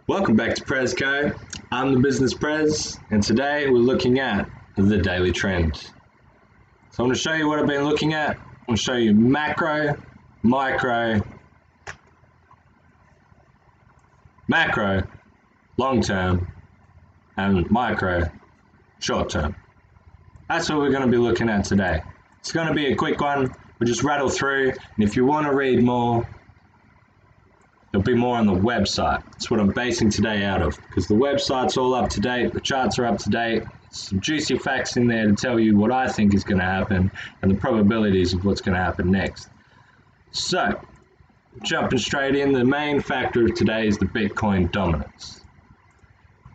Welcome back to PresCo. I'm the Business Pres, and today we're looking at the daily trend. So I'm going to show you what I've been looking at. I'm going to show you macro, micro, long term, and micro, short term. That's what we're going to be looking at today. It's going to be a quick one. We'll just rattle through, and if you want to read more, there'll be more on the website. That's what I'm basing today out of, because the website's all up to date, the charts are up to date, some juicy facts in there to tell you what I think is going to happen and the probabilities of what's going to happen next. So, jumping straight in, the main factor of today is the Bitcoin dominance.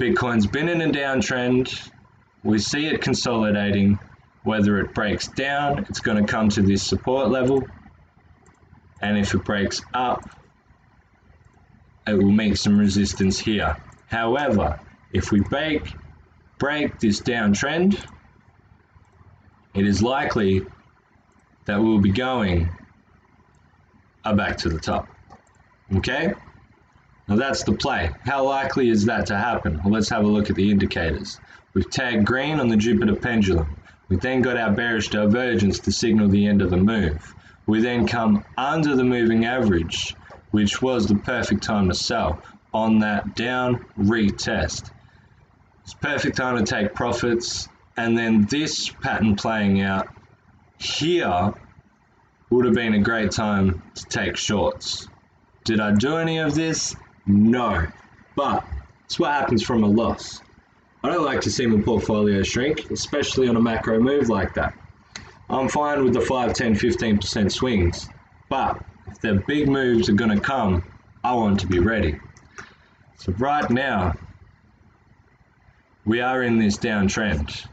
Bitcoin's been in a downtrend. We see it consolidating. Whether it breaks down, it's going to come to this support level, and if it breaks up, it will meet some resistance here. However, if we break this downtrend, it is likely that we'll be going back to the top. Okay? Now that's the play. How likely is that to happen? Well, let's have a look at the indicators. We've tagged green on the Jupiter pendulum. We then got our bearish divergence to signal the end of the move. We then come under the moving average, which was the perfect time to sell on that down retest. It's perfect time to take profits, and then this pattern playing out here would have been a great time to take shorts. Did I do any of this? No, but it's what happens from a loss. I don't like to see my portfolio shrink, especially on a macro move like that. I'm fine with the 5, 10, 15% swings, but if the big moves are going to come, I want to be ready. So right now, we are in this downtrend,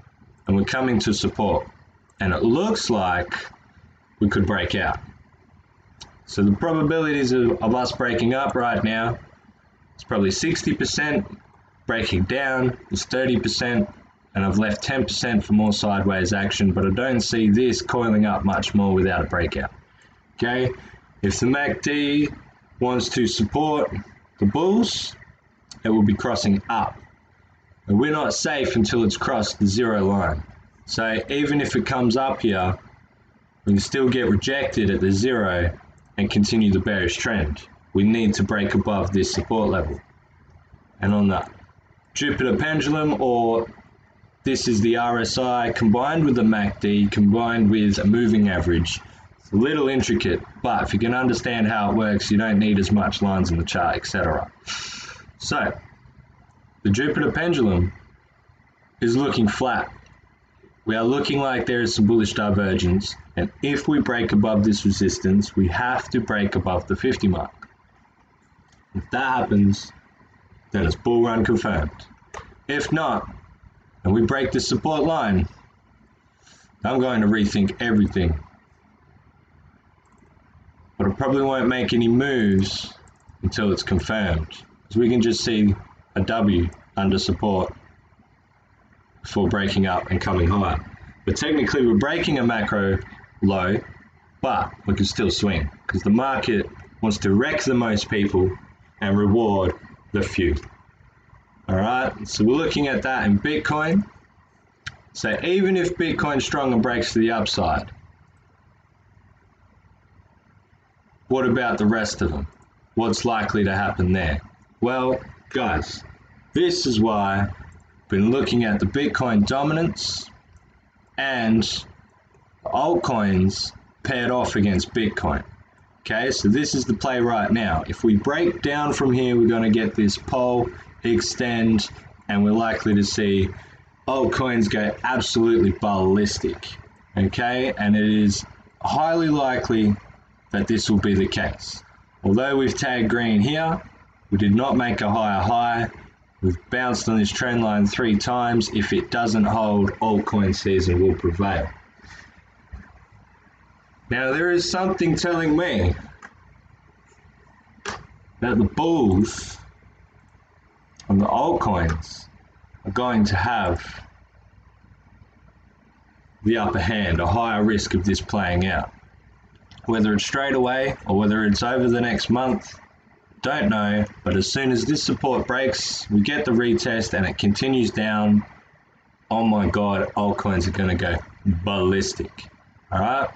and we're coming to support, and it looks like we could break out. So the probabilities of us breaking up right now is probably 60%, breaking down is 30%, and I've left 10% for more sideways action, but I don't see this coiling up much more without a breakout. Okay? If the MACD wants to support the bulls, it will be crossing up. And we're not safe until it's crossed the zero line. So even if it comes up here, we can still get rejected at the zero and continue the bearish trend. We need to break above this support level. And on the Jupiter pendulum, or this is the RSI combined with the MACD, combined with a moving average. It's a little intricate, but if you can understand how it works, you don't need as much lines in the chart, etc. So, the Jupiter pendulum is looking flat. We are looking like there is some bullish divergence, and if we break above this resistance, we have to break above the 50 mark. If that happens, then it's bull run confirmed. If not, and we break the support line, I'm going to rethink everything. But I probably won't make any moves until it's confirmed, because we can just see a W under support before breaking up and coming higher. But technically we're breaking a macro low, but we can still swing, because the market wants to wreck the most people and reward the few. Alright, so we're looking at that in Bitcoin. So even if Bitcoin's strong and breaks to the upside, what about the rest of them? What's likely to happen there? Well, guys, this is why I've been looking at the Bitcoin dominance and altcoins paired off against Bitcoin. Okay, so this is the play right now. If we break down from here, we're going to get this pole extend, and we're likely to see altcoins go absolutely ballistic. Okay, and it is highly likely that this will be the case. Although we've tagged green here, we did not make a higher high. We've bounced on this trend line 3 times. If it doesn't hold, altcoin season will prevail. Now there is something telling me that the bulls on the altcoins are going to have the upper hand, a higher risk of this playing out. Whether it's straight away or whether it's over the next month, Don't know, but as soon as this support breaks, we get the retest and it continues down. Oh my God, altcoins are going to go ballistic. All right.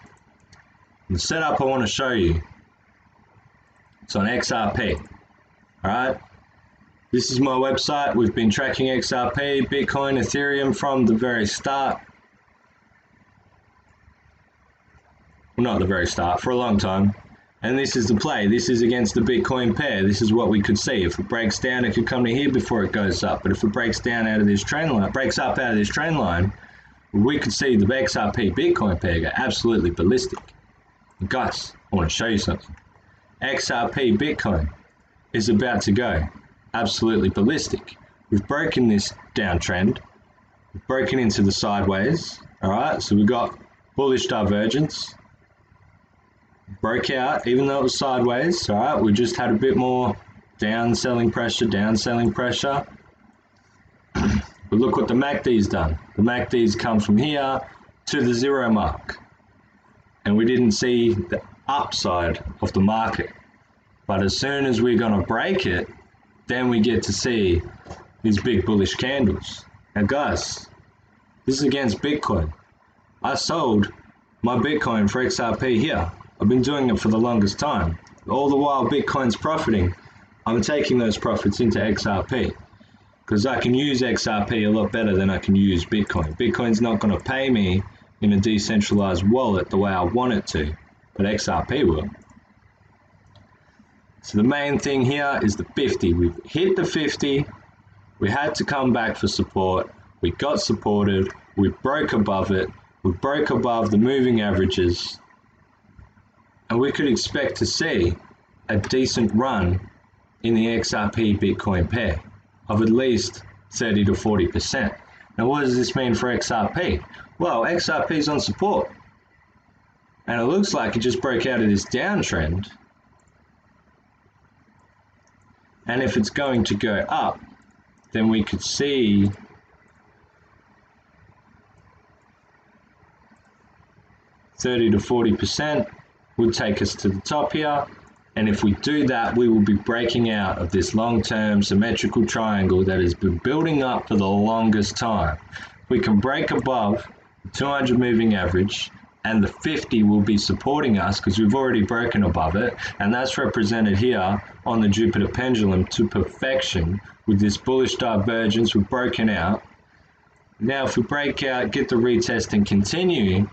The setup I want to show you, it's on XRP. All right. This is my website. We've been tracking XRP, Bitcoin, Ethereum from the very start. Well, not the very start, for a long time. And this is the play. This is against the Bitcoin pair. This is what we could see. If it breaks down, it could come to here before it goes up. But if it breaks down out of this trend line, breaks up out of this trend line, we could see the XRP Bitcoin pair go absolutely ballistic. And guys, I want to show you something. XRP Bitcoin is about to go absolutely ballistic. We've broken this downtrend. We've broken into the sideways. All right, so we've got bullish divergence. Broke out, even though it was sideways. All right, we just had a bit more down selling pressure. But look what the MACD's done. The MACD's come from here to the zero mark. And we didn't see the upside of the market. But as soon as we're going to break it, then we get to see these big bullish candles. Now guys, this is against Bitcoin. I sold my Bitcoin for XRP here. I've been doing it for the longest time. All the while Bitcoin's profiting, I'm taking those profits into XRP because I can use XRP a lot better than I can use Bitcoin. Bitcoin's not going to pay me in a decentralized wallet the way I want it to, but XRP will. So the main thing here is the 50. We've hit the 50. We had to come back for support. We got supported. We broke above it. We broke above the moving averages. And we could expect to see a decent run in the XRP Bitcoin pair of at least 30 to 40%. Now, what does this mean for XRP? Well, XRP is on support. And it looks like it just broke out of this downtrend. And if it's going to go up, then we could see $30 to 40%. Would take us to the top here, and if we do that, we will be breaking out of this long-term symmetrical triangle that has been building up for the longest time. We can break above the 200 moving average, and the 50 will be supporting us because we've already broken above it, and that's represented here on the Jupiter pendulum to perfection with this bullish divergence. We've broken out. Now if we break out, get the retest and continue,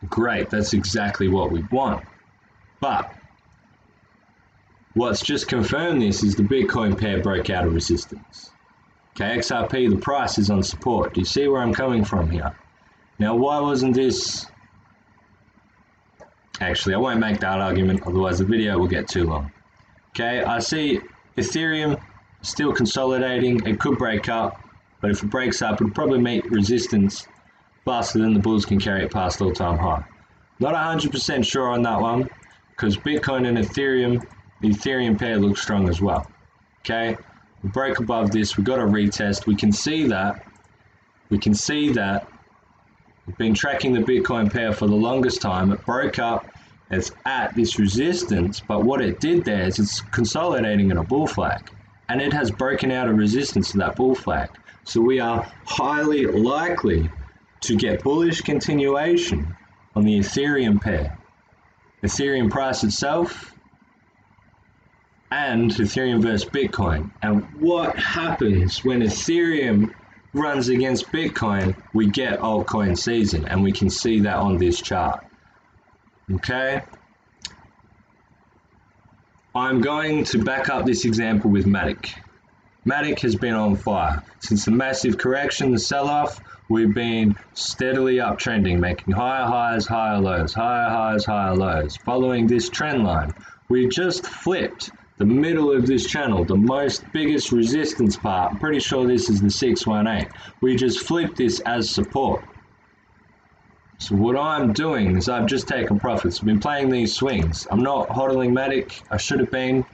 great, that's exactly what we want. But what's just confirmed this is the Bitcoin pair broke out of resistance. Okay, XRP, the price is on support. Do you see where I'm coming from here? Now, why wasn't this... Actually, I won't make that argument, otherwise the video will get too long. Okay, I see Ethereum still consolidating. It could break up, but if it breaks up, it'll probably meet resistance faster than the bulls can carry it past all-time high. Not 100% sure on that one, because Bitcoin and Ethereum, the Ethereum pair looks strong as well. Okay, we broke above this, we got a retest, we can see that. We've been tracking the Bitcoin pair for the longest time. It broke up, it's at this resistance, but what it did there is it's consolidating in a bull flag, and it has broken out of resistance to that bull flag. So we are highly likely to get bullish continuation on the Ethereum pair. Ethereum price itself and Ethereum versus Bitcoin. And what happens when Ethereum runs against Bitcoin? We get altcoin season, and we can see that on this chart. Okay? I'm going to back up this example with Matic. Matic has been on fire. Since the massive correction, the sell-off, we've been steadily uptrending, making higher highs, higher lows, higher highs, higher lows. Following this trend line, we just flipped the middle of this channel, the biggest resistance part. I'm pretty sure this is the 618. We just flipped this as support. So what I'm doing is I've just taken profits. I've been playing these swings. I'm not hodling Matic. I should have been.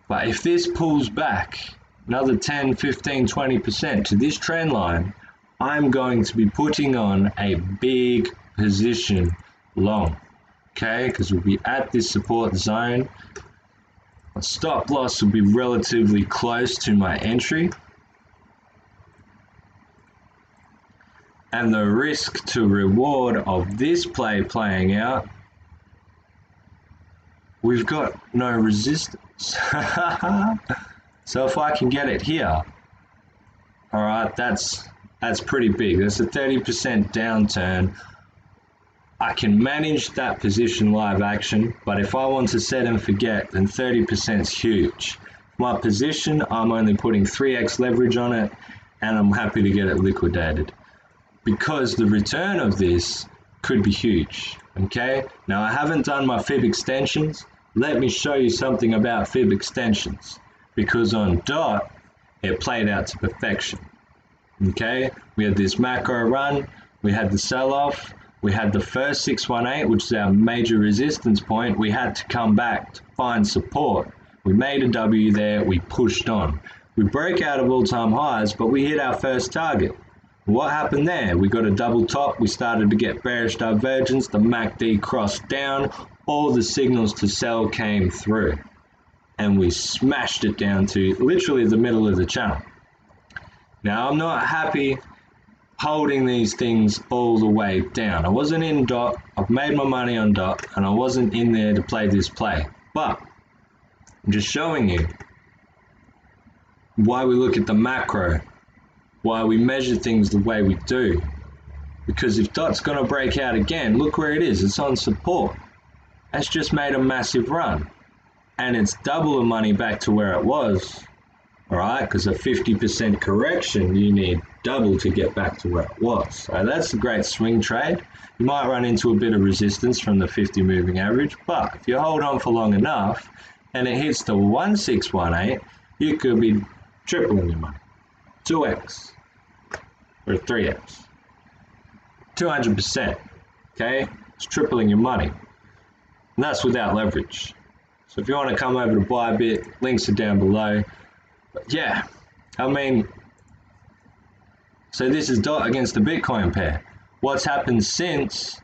But if this pulls back another 10, 15, 20% to this trend line, I'm going to be putting on a big position long. okay, because we'll be at this support zone. My stop loss will be relatively close to my entry. And the risk to reward of this play playing out, we've got no resistance. So if I can get it here, all right, that's pretty big. That's a 30% downturn. I can manage that position live action, but if I want to set and forget, then 30% is huge. My position, I'm only putting 3x leverage on it, and I'm happy to get it liquidated, because the return of this could be huge, okay? Now, I haven't done my fib extensions. Let me show you something about fib extensions, because on DOT, it played out to perfection, okay? We had this macro run, we had the sell-off, we had the first 618, which is our major resistance point. We had to come back to find support. We made a W there, we pushed on. We broke out of all-time highs, but we hit our first target. What happened there? We got a double top, we started to get bearish divergence, the MACD crossed down, all the signals to sell came through, and we smashed it down to literally the middle of the channel. Now, I'm not happy holding these things all the way down. I wasn't in DOT, I've made my money on DOT, and I wasn't in there to play this play, but I'm just showing you why we look at the macro, why we measure things the way we do. Because if DOT's going to break out again, look where it is, it's on support. It's just made a massive run, and it's double the money back to where it was. All right, because a 50% correction, you need double to get back to where it was. So that's a great swing trade. You might run into a bit of resistance from the 50 moving average, but if you hold on for long enough and it hits the 1618, you could be tripling your money. 2x or 3x. 200%. Okay? It's tripling your money. And that's without leverage. So if you want to come over to buy a bit, links are down below. But yeah, I mean, so this is DOT against the Bitcoin pair. What's happened since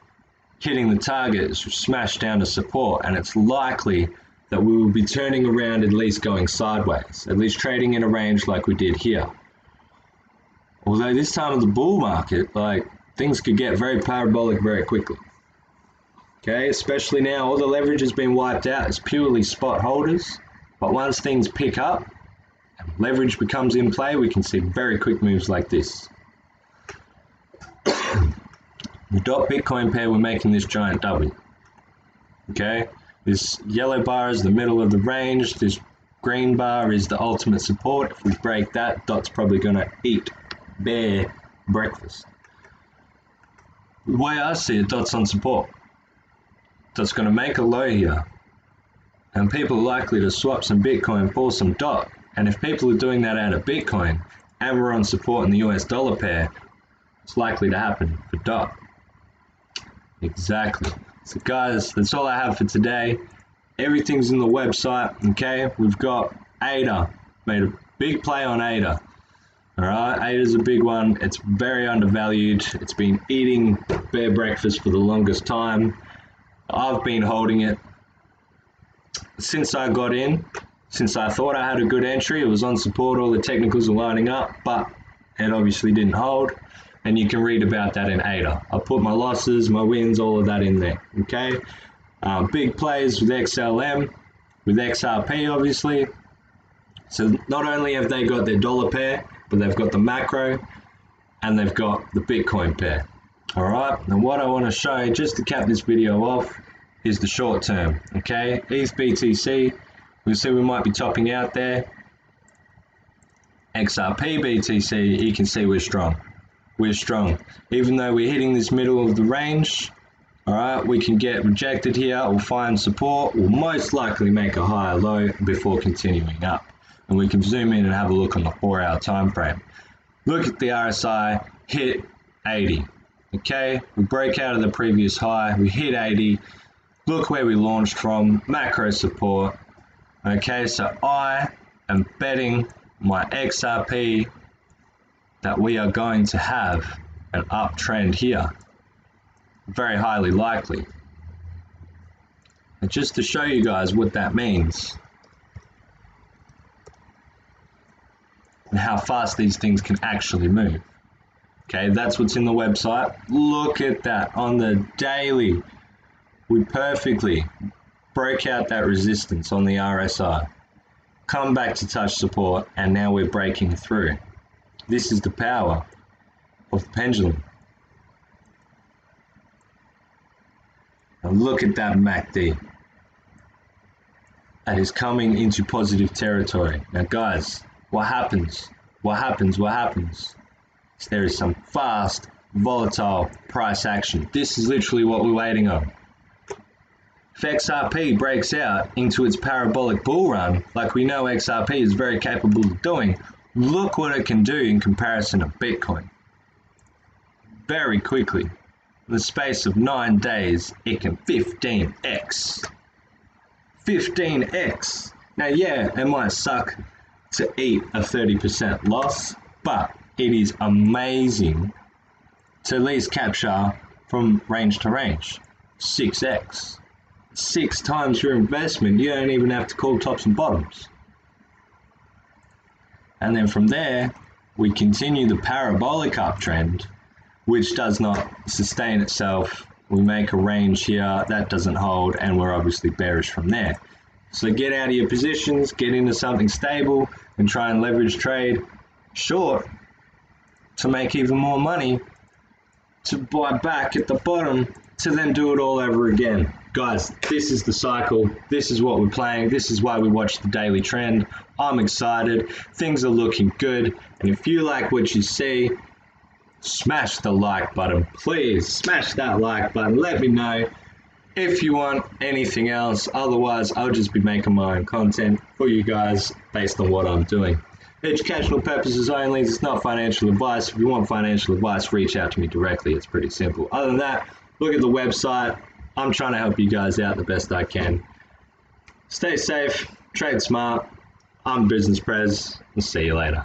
hitting the target is smashed down to support, and it's likely that we will be turning around, at least going sideways, at least trading in a range like we did here. Although this time of the bull market, like, things could get very parabolic very quickly. Okay, especially now, all the leverage has been wiped out. It's purely spot holders. But once things pick up, and leverage becomes in play, we can see very quick moves like this. The DOT Bitcoin pair, we're making this giant W. Okay, this yellow bar is the middle of the range. This green bar is the ultimate support. If we break that, DOT's probably going to eat bear breakfast. The way I see it, DOT's on support. DOT's going to make a low here, and people are likely to swap some Bitcoin for some DOT. And if people are doing that out of Bitcoin and we're on support in the US dollar pair, it's likely to happen for DOT. Exactly. So guys, that's all I have for today. Everything's in the website, okay? We've got ADA, made a big play on ADA. All right, ADA's a big one. It's very undervalued. It's been eating bear breakfast for the longest time. I've been holding it since I got in, since I thought I had a good entry. It was on support, all the technicals are lining up, but it obviously didn't hold. And you can read about that in ADA. I put my losses, my wins, all of that in there, okay? Big plays with XLM, with XRP, obviously. So not only have they got their dollar pair, but they've got the macro, and they've got the Bitcoin pair. All right, and what I want to show, just to cap this video off, is the short term, okay? ETH BTC, we see we might be topping out there. XRP BTC, you can see we're strong. We're strong. Even though we're hitting this middle of the range, all right, we can get rejected here or find support. We'll most likely make a higher low before continuing up. And we can zoom in and have a look on the 4-hour time frame. Look at the RSI, hit 80. Okay, we broke out of the previous high, we hit 80. Look where we launched from, macro support. Okay, so I am betting my XRP that we are going to have an uptrend here. Very highly likely. And just to show you guys what that means and how fast these things can actually move. Okay, that's what's in the website. Look at that on the daily. We perfectly broke out that resistance on the RSI. Come back to touch support, and now we're breaking through. This is the power of the pendulum. And look at that MACD. That is coming into positive territory. Now guys, what happens? What happens? What happens? So there is some fast, volatile price action. This is literally what we're waiting on. If XRP breaks out into its parabolic bull run, like we know XRP is very capable of doing, look what it can do in comparison to Bitcoin. Very quickly, in the space of 9 days, it can 15x. 15x. Now, yeah, it might suck to eat a 30% loss, but it is amazing to at least capture from range to range. 6x. 6 times your investment. You don't even have to call tops and bottoms. And then from there, we continue the parabolic uptrend, which does not sustain itself. We make a range here, that doesn't hold, and we're obviously bearish from there. So get out of your positions, get into something stable, and try and leverage trade short to make even more money, to buy back at the bottom, to then do it all over again. Guys, this is the cycle. This is what we're playing. This is why we watch the daily trend. I'm excited. Things are looking good. And if you like what you see, smash the like button. Please smash that like button. Let me know if you want anything else. Otherwise, I'll just be making my own content for you guys based on what I'm doing. Educational purposes only. It's not financial advice. If you want financial advice, reach out to me directly. It's pretty simple. Other than that, look at the website. I'm trying to help you guys out the best I can. Stay safe, trade smart. I'm Business Prez. We'll see you later.